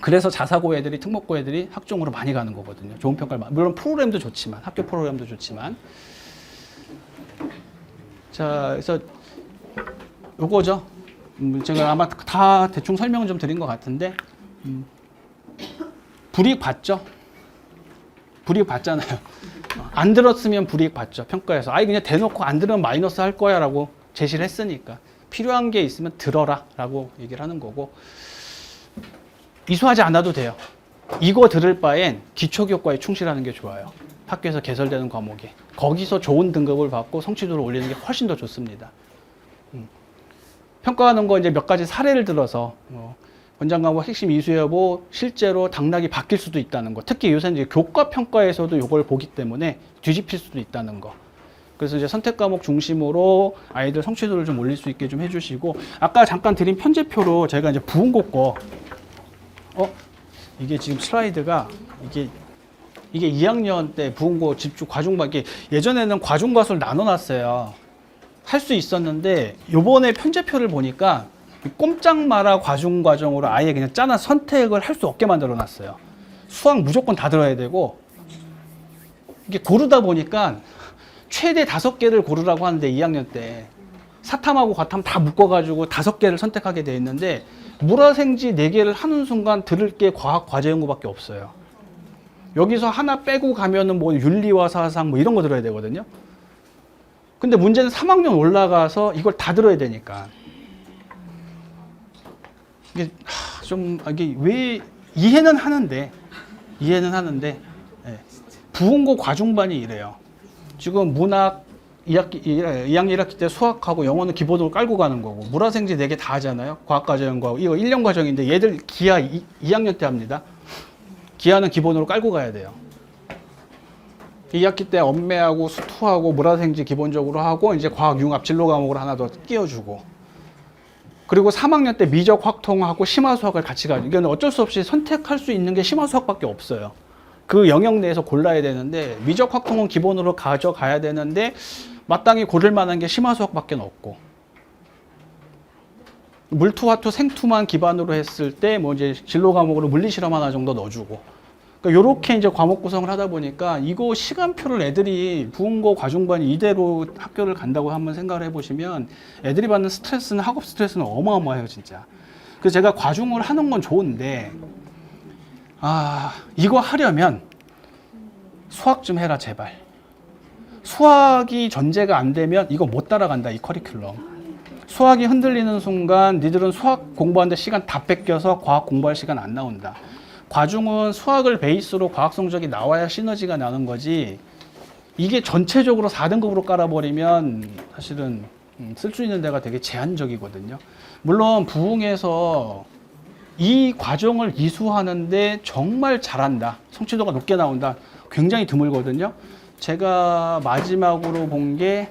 그래서 자사고 애들이, 특목고 애들이 학종으로 많이 가는 거거든요. 좋은 평가를 물론 프로그램도 좋지만, 학교 프로그램도 좋지만. 자, 그래서 요거죠. 제가 아마 다 대충 설명을 좀 드린 것 같은데, 불이익 봤죠? 불이익 봤잖아요. 안 들었으면 불이익 봤죠, 평가에서. 아예 그냥 대놓고 안 들으면 마이너스 할 거야 라고 제시를 했으니까. 필요한 게 있으면 들어라 라고 얘기를 하는 거고, 이수하지 않아도 돼요. 이거 들을 바엔 기초교과에 충실하는 게 좋아요. 학교에서 개설되는 과목에. 거기서 좋은 등급을 받고 성취도를 올리는 게 훨씬 더 좋습니다. 평가하는 거 이제 몇 가지 사례를 들어서, 권장 과목 핵심 이수 여부, 실제로 당락이 바뀔 수도 있다는 거. 특히 요새는 이제 교과 평가에서도 이걸 보기 때문에 뒤집힐 수도 있다는 거. 그래서 이제 선택 과목 중심으로 아이들 성취도를 좀 올릴 수 있게 좀 해주시고, 아까 잠깐 드린 편제표로 제가 이제 부흥고 거, 이게 지금 슬라이드가 이게 2학년 때 부흥고 집중 과중과, 이게 예전에는 과중과수를 나눠놨어요. 할 수 있었는데 요번에 편제표를 보니까 꼼짝 마라 과중 과정으로 아예 그냥 짜나 선택을 할 수 없게 만들어 놨어요. 수학 무조건 다 들어야 되고, 이게 고르다 보니까 최대 5개를 고르라고 하는데 2학년 때 사탐하고 과탐 다 묶어가지고 5개를 선택하게 돼 있는데, 물화생지 4개를 하는 순간 들을 게 과학 과제 연구밖에 없어요. 여기서 하나 빼고 가면은 뭐 윤리와 사상 뭐 이런 거 들어야 되거든요. 근데 문제는 3학년 올라가서 이걸 다 들어야 되니까. 이게 왜, 이해는 하는데, 예. 부흥고 과중반이 이래요. 지금 문학 2학년 1학기 때 수학하고 영어는 기본으로 깔고 가는 거고, 물화생지 4개 다 하잖아요. 과학과정하고. 이거 1년 과정인데 얘들 기하 2학년 때 합니다. 기하는 기본으로 깔고 가야 돼요. 2학기 때 엄매하고 수투하고 물화생지 기본적으로 하고, 이제 과학 융합 진로 과목으로 하나 더 끼워주고, 그리고 3학년 때 미적 확통하고 심화수학을 같이 가죠. 이건 어쩔 수 없이 선택할 수 있는 게 심화수학밖에 없어요. 그 영역 내에서 골라야 되는데, 미적 확통은 기본으로 가져가야 되는데 마땅히 고를 만한 게 심화수학밖에 없고, 물투, 화투, 생투만 기반으로 했을 때 뭐 이제 진로 과목으로 물리 실험 하나 정도 넣어주고, 그러니까 요렇게 이제 과목 구성을 하다 보니까 이거 시간표를 애들이 부흥고 과중반이 이대로 학교를 간다고 한번 생각을 해보시면 애들이 받는 스트레스는, 학업 스트레스는 어마어마해요, 진짜. 그래서 제가 과중을 하는 건 좋은데, 이거 하려면 수학 좀 해라, 제발. 수학이 전제가 안 되면 이거 못 따라간다, 이 커리큘럼. 수학이 흔들리는 순간 니들은 수학 공부하는데 시간 다 뺏겨서 과학 공부할 시간 안 나온다. 과중은 수학을 베이스로 과학 성적이 나와야 시너지가 나는 거지, 이게 전체적으로 4등급으로 깔아버리면 사실은 쓸 수 있는 데가 되게 제한적이거든요. 물론 부흥에서 이 과정을 이수하는데 정말 잘한다, 성취도가 높게 나온다, 굉장히 드물거든요. 제가 마지막으로 본 게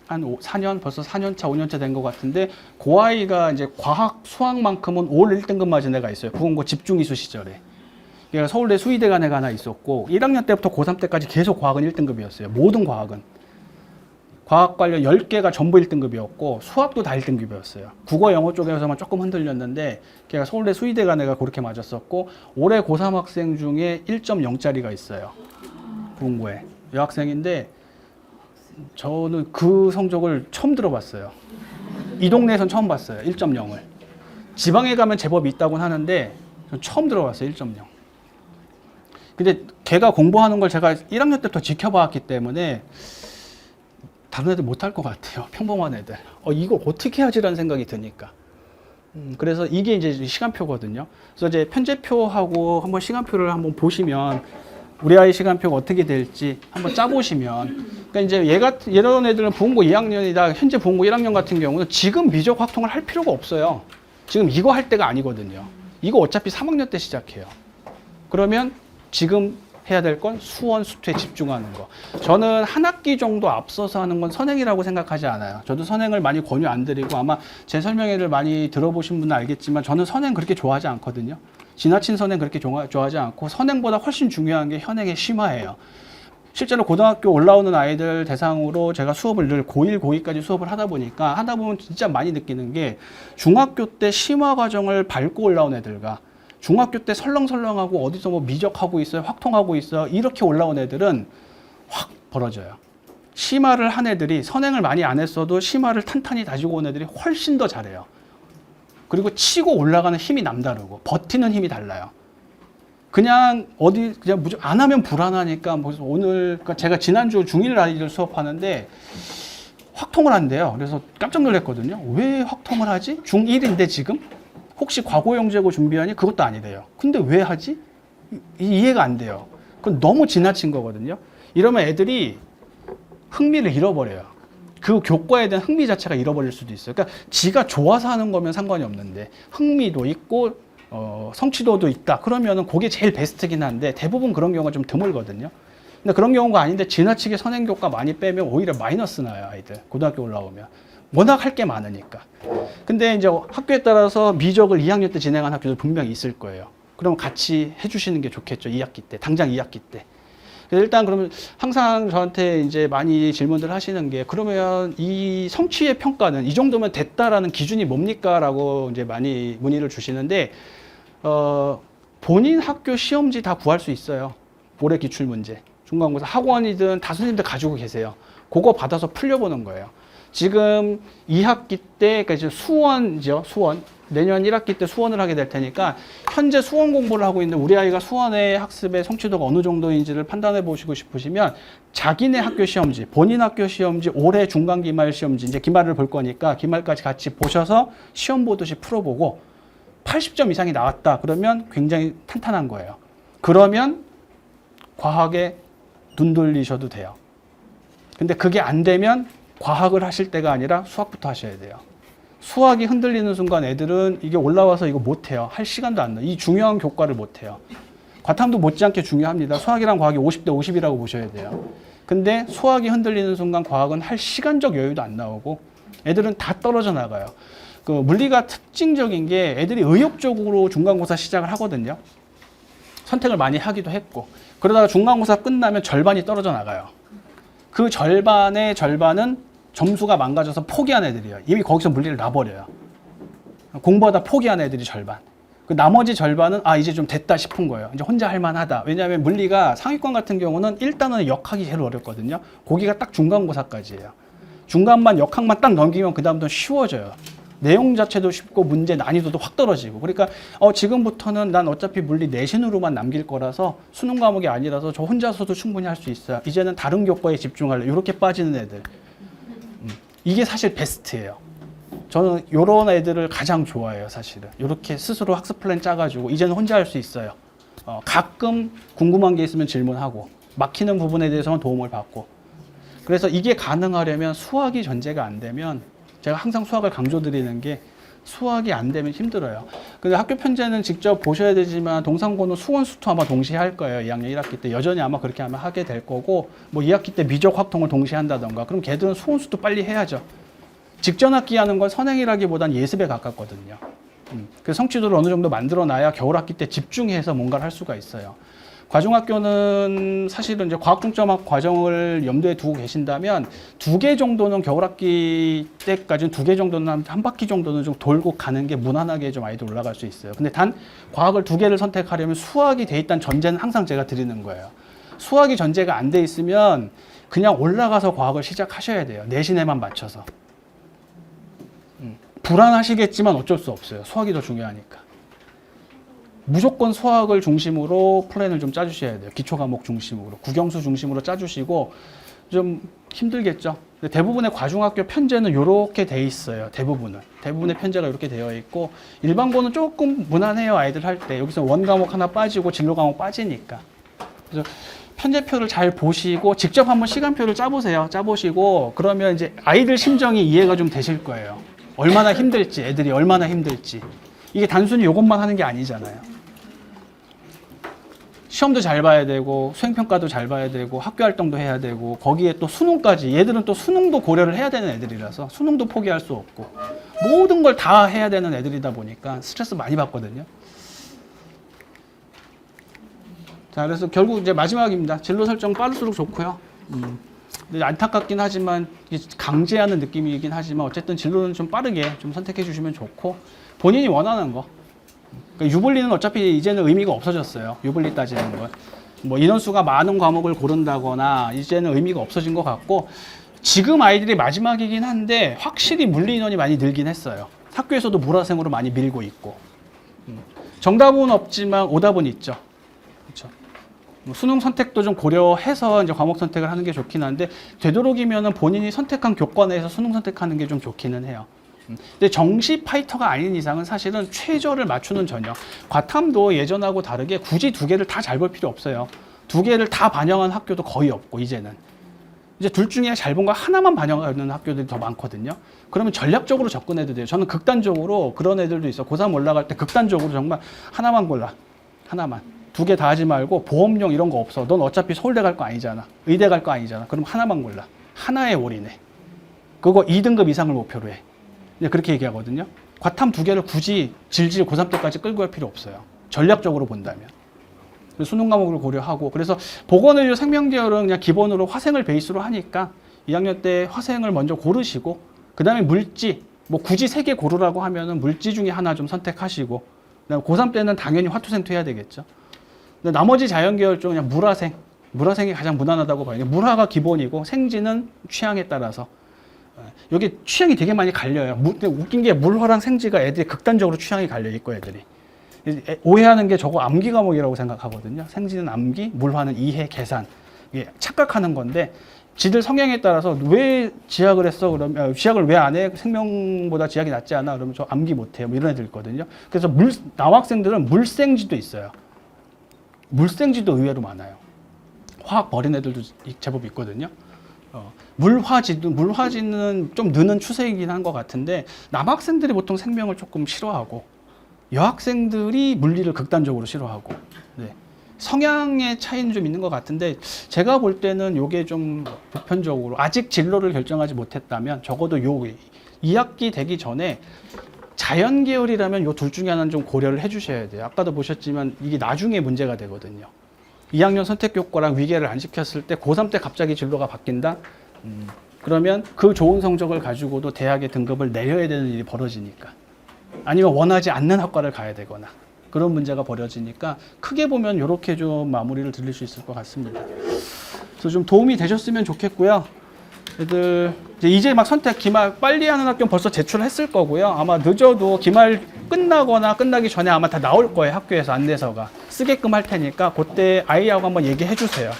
한 4년, 벌써 4년차, 5년차 된 것 같은데, 그 아이가 이제 과학, 수학만큼은 올 1등급 맞은 애가 있어요. 부흥고 집중이수 시절에. 그러니까 서울대 수의대간 애가 하나 있었고, 1학년 때부터 고3 때까지 계속 과학은 1등급이었어요. 모든 과학은. 과학 관련 10개가 전부 1등급이었고, 수학도 다 1등급이었어요. 국어, 영어 쪽에서만 조금 흔들렸는데, 걔가 서울대 수의대간 애가 그렇게 맞았었고, 올해 고3 학생 중에 1.0짜리가 있어요. 부흥고에. 여학생인데, 저는 그 성적을 처음 들어봤어요. 이 동네에선 처음 봤어요. 1.0을. 지방에 가면 제법 있다고는 하는데 처음 들어봤어요. 1.0. 근데 걔가 공부하는 걸 제가 1학년 때부터 지켜봤기 때문에 다른 애들 못할 것 같아요. 평범한 애들. 이걸 어떻게 하지라는 생각이 드니까. 그래서 이게 이제 시간표거든요. 그래서 이제 편제표하고 한번 시간표를 한번 보시면 우리 아이 시간표가 어떻게 될지 한번 짜보시면, 그러니까 이제 이런 애들은 부흥고 2학년이다. 현재 부흥고 1학년 같은 경우는 지금 미적 확통을 할 필요가 없어요. 지금 이거 할 때가 아니거든요. 이거 어차피 3학년 때 시작해요. 그러면 지금 해야 될 건 수원, 수투에 집중하는 거. 저는 한 학기 정도 앞서서 하는 건 선행이라고 생각하지 않아요. 저도 선행을 많이 권유 안 드리고, 아마 제 설명회를 많이 들어보신 분은 알겠지만 저는 선행 그렇게 좋아하지 않거든요. 지나친 선행 그렇게 좋아하지 않고, 선행보다 훨씬 중요한 게 현행의 심화예요. 실제로 고등학교 올라오는 아이들 대상으로 제가 수업을 늘 고1, 고2까지 수업을 하다 보면 진짜 많이 느끼는 게, 중학교 때 심화 과정을 밟고 올라온 애들과 중학교 때 설렁설렁하고 어디서 뭐 미적하고 있어요, 확통하고 있어요, 이렇게 올라온 애들은 확 벌어져요. 심화를 한 애들이, 선행을 많이 안 했어도 심화를 탄탄히 다지고 온 애들이 훨씬 더 잘해요. 그리고 치고 올라가는 힘이 남다르고 버티는 힘이 달라요. 그냥 무조건 안 하면 불안하니까, 오늘, 그러니까 제가 지난주 중1 아이들 수업하는데 확통을 한대요. 그래서 깜짝 놀랐거든요. 왜 확통을 하지? 중1인데 지금? 혹시 과거형제고 준비하니? 그것도 아니래요. 근데 왜 하지? 이해가 안 돼요. 그건 너무 지나친 거거든요. 이러면 애들이 흥미를 잃어버려요. 그 교과에 대한 흥미 자체가 잃어버릴 수도 있어요. 그러니까 지가 좋아서 하는 거면 상관이 없는데, 흥미도 있고 성취도도 있다. 그러면은 그게 제일 베스트긴 한데, 대부분 그런 경우가 좀 드물거든요. 근데 그런 경우가 아닌데 지나치게 선행 교과 많이 빼면 오히려 마이너스 나요, 아이들. 고등학교 올라오면. 워낙 할 게 많으니까. 근데 이제 학교에 따라서 미적을 2학년 때 진행한 학교도 분명히 있을 거예요. 그럼 같이 해주시는 게 좋겠죠. 2학기 때. 당장 2학기 때. 일단 그러면 항상 저한테 이제 많이 질문들 하시는 게, 그러면 이 성취의 평가는 이 정도면 됐다라는 기준이 뭡니까? 라고 이제 많이 문의를 주시는데, 본인 학교 시험지 다 구할 수 있어요. 올해 기출문제. 중간고사 학원이든 다 선생님들 가지고 계세요. 그거 받아서 풀려보는 거예요. 지금 2학기 때, 그러니까 이제 수원이죠. 수원. 내년 1학기 때 수원을 하게 될 테니까, 현재 수원 공부를 하고 있는 우리 아이가 수원의 학습의 성취도가 어느 정도인지를 판단해 보시고 싶으시면, 자기네 학교 시험지, 본인 학교 시험지, 올해 중간 기말 시험지, 이제 기말을 볼 거니까 기말까지 같이 보셔서 시험 보듯이 풀어보고 80점 이상이 나왔다. 그러면 굉장히 탄탄한 거예요. 그러면 과학에 눈 돌리셔도 돼요. 근데 그게 안 되면 과학을 하실 때가 아니라 수학부터 하셔야 돼요. 수학이 흔들리는 순간 애들은 이게 올라와서 이거 못해요. 할 시간도 안 나요. 이 중요한 교과를 못해요. 과탐도 못지않게 중요합니다. 수학이랑 과학이 50대 50이라고 보셔야 돼요. 근데 수학이 흔들리는 순간 과학은 할 시간적 여유도 안 나오고 애들은 다 떨어져 나가요. 그 물리가 특징적인 게, 애들이 의욕적으로 중간고사 시작을 하거든요. 선택을 많이 하기도 했고, 그러다가 중간고사 끝나면 절반이 떨어져 나가요. 그 절반의 절반은 점수가 망가져서 포기한 애들이에요. 이미 거기서 물리를 놔버려요. 공부하다 포기한 애들이 절반. 그 나머지 절반은 이제 좀 됐다 싶은 거예요. 이제 혼자 할 만하다. 왜냐하면 물리가 상위권 같은 경우는 일단은 역학이 제일 어렵거든요. 거기가 딱 중간고사까지예요. 중간만 역학만 딱 넘기면 그 다음부터는 쉬워져요. 내용 자체도 쉽고 문제 난이도도 확 떨어지고. 그러니까 지금부터는 난 어차피 물리 내신으로만 남길 거라서 수능 과목이 아니라서 저 혼자서도 충분히 할 수 있어요. 이제는 다른 교과에 집중할래. 이렇게 빠지는 애들. 이게 사실 베스트예요. 저는 이런 애들을 가장 좋아해요, 사실은. 이렇게 스스로 학습 플랜 짜가지고 이제는 혼자 할 수 있어요. 가끔 궁금한 게 있으면 질문하고, 막히는 부분에 대해서는 도움을 받고, 그래서 이게 가능하려면 수학이 전제가 안 되면, 제가 항상 수학을 강조드리는 게 수학이 안 되면 힘들어요. 근데 학교 편제는 직접 보셔야 되지만 동상고는 수원, 수투 아마 동시에 할 거예요. 2학년 1학기 때 여전히 아마 그렇게 하면 하게 될 거고, 뭐 2학기 때 미적 확통을 동시에 한다던가, 그럼 걔들은 수원, 수투 빨리 해야죠. 직전 학기 하는 건 선행이라기보단 예습에 가깝거든요. 그 성취도를 어느 정도 만들어 놔야 겨울 학기 때 집중해서 뭔가를 할 수가 있어요. 과중학교는 사실은 이제 과학중점학 과정을 염두에 두고 계신다면 2개 정도는 겨울 학기 때까지는 2개 정도는 한 바퀴 정도는 좀 돌고 가는 게 무난하게 좀 아이들 올라갈 수 있어요. 근데 단 과학을 2개를 선택하려면 수학이 돼 있다는 전제는 항상 제가 드리는 거예요. 수학이 전제가 안 돼 있으면 그냥 올라가서 과학을 시작하셔야 돼요. 내신에만 맞춰서. 불안하시겠지만 어쩔 수 없어요. 수학이 더 중요하니까. 무조건 수학을 중심으로 플랜을 좀 짜주셔야 돼요. 기초 과목 중심으로, 국영수 중심으로 짜주시고, 좀 힘들겠죠. 근데 대부분의 과중학교 편제는 이렇게 돼 있어요. 대부분의 편제가 이렇게 되어 있고, 일반고는 조금 무난해요. 아이들 할 때. 여기서 원 과목 하나 빠지고 진로 과목 빠지니까. 그래서 편제표를 잘 보시고 직접 한번 시간표를 짜보세요. 짜보시고 그러면 이제 아이들 심정이 이해가 좀 되실 거예요. 얼마나 힘들지, 애들이 얼마나 힘들지. 이게 단순히 이것만 하는 게 아니잖아요. 시험도 잘 봐야 되고 수행평가도 잘 봐야 되고 학교활동도 해야 되고 거기에 또 수능까지. 얘들은 또 수능도 고려를 해야 되는 애들이라서 수능도 포기할 수 없고 모든 걸 다 해야 되는 애들이다 보니까 스트레스 많이 받거든요. 자, 그래서 결국 이제 마지막입니다. 진로 설정 빠를수록 좋고요. 근데 안타깝긴 하지만 강제하는 느낌이긴 하지만 어쨌든 진로는 좀 빠르게 좀 선택해 주시면 좋고, 본인이 원하는 거. 그러니까 유불리는 어차피 이제는 의미가 없어졌어요. 유불리 따지는 건. 뭐 인원수가 많은 과목을 고른다거나 이제는 의미가 없어진 것 같고, 지금 아이들이 마지막이긴 한데 확실히 물리 인원이 많이 늘긴 했어요. 학교에서도 물화생으로 많이 밀고 있고. 정답은 없지만 오답은 있죠. 그렇죠. 수능 선택도 좀 고려해서 이제 과목 선택을 하는 게 좋긴 한데, 되도록이면은 본인이 선택한 교과내에서 수능 선택하는 게 좀 좋기는 해요. 근데 정시 파이터가 아닌 이상은 사실은 최저를 맞추는 전형. 과탐도 예전하고 다르게 굳이 2개를 다 잘 볼 필요 없어요. 2개를 다 반영한 학교도 거의 없고, 이제는. 이제 둘 중에 잘 본 거 하나만 반영하는 학교들이 더 많거든요. 그러면 전략적으로 접근해도 돼요. 저는 극단적으로 그런 애들도 있어. 고3 올라갈 때 극단적으로 정말 하나만 골라. 하나만. 2개 다 하지 말고 보험용 이런 거 없어. 넌 어차피 서울대 갈 거 아니잖아. 의대 갈 거 아니잖아. 그럼 하나만 골라. 하나에 올인해. 그거 2등급 이상을 목표로 해. 그렇게 얘기하거든요. 과탐 2개를 굳이 질질 고3 때까지 끌고 갈 필요 없어요. 전략적으로 본다면. 수능 과목을 고려하고, 그래서 보건의료 생명계열은 그냥 기본으로 화생을 베이스로 하니까 2학년 때 화생을 먼저 고르시고, 그 다음에 물지, 뭐 굳이 3개 고르라고 하면은 물지 중에 하나 좀 선택하시고, 그다음에 고3 때는 당연히 화투생투 해야 되겠죠. 근데 나머지 자연계열 중 그냥 물화생, 물화생이 가장 무난하다고 봐요. 물화가 기본이고 생지는 취향에 따라서. 여기 취향이 되게 많이 갈려요. 웃긴 게 물화랑 생지가 애들이 극단적으로 취향이 갈려 있고, 애들이 오해하는 게 저거 암기 과목이라고 생각하거든요. 생지는 암기, 물화는 이해, 계산. 이게 착각하는 건데, 지들 성향에 따라서 왜 지학을 했어? 그러면 지학을 왜 안 해? 생명보다 지학이 낫지 않아? 그러면 저 암기 못해요. 뭐 이런 애들 있거든요. 그래서 남학생들은 물생지도 있어요. 물생지도 의외로 많아요. 화학 버린 애들도 제법 있거든요. 물화지는 좀 느는 추세이긴 한 것 같은데, 남학생들이 보통 생명을 조금 싫어하고 여학생들이 물리를 극단적으로 싫어하고, 네. 성향의 차이는 좀 있는 것 같은데, 제가 볼 때는 이게 좀 보편적으로 아직 진로를 결정하지 못했다면 적어도 요 2학기 되기 전에 자연 계열이라면 요 둘 중에 하나는 좀 고려를 해주셔야 돼요. 아까도 보셨지만 이게 나중에 문제가 되거든요. 2학년 선택 교과랑 위계를 안 시켰을 때 고3 때 갑자기 진로가 바뀐다? 그러면 그 좋은 성적을 가지고도 대학의 등급을 내려야 되는 일이 벌어지니까, 아니면 원하지 않는 학과를 가야 되거나 그런 문제가 벌어지니까 크게 보면 이렇게 좀 마무리를 드릴 수 있을 것 같습니다. 그래서 좀 도움이 되셨으면 좋겠고요. 애들 이제 막 선택 기말 빨리 하는 학교는 벌써 제출했을 거고요. 아마 늦어도 기말 끝나거나 끝나기 전에 아마 다 나올 거예요. 학교에서 안내서가 쓰게끔 할 테니까 그때 아이하고 한번 얘기해 주세요.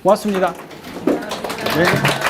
고맙습니다. 네.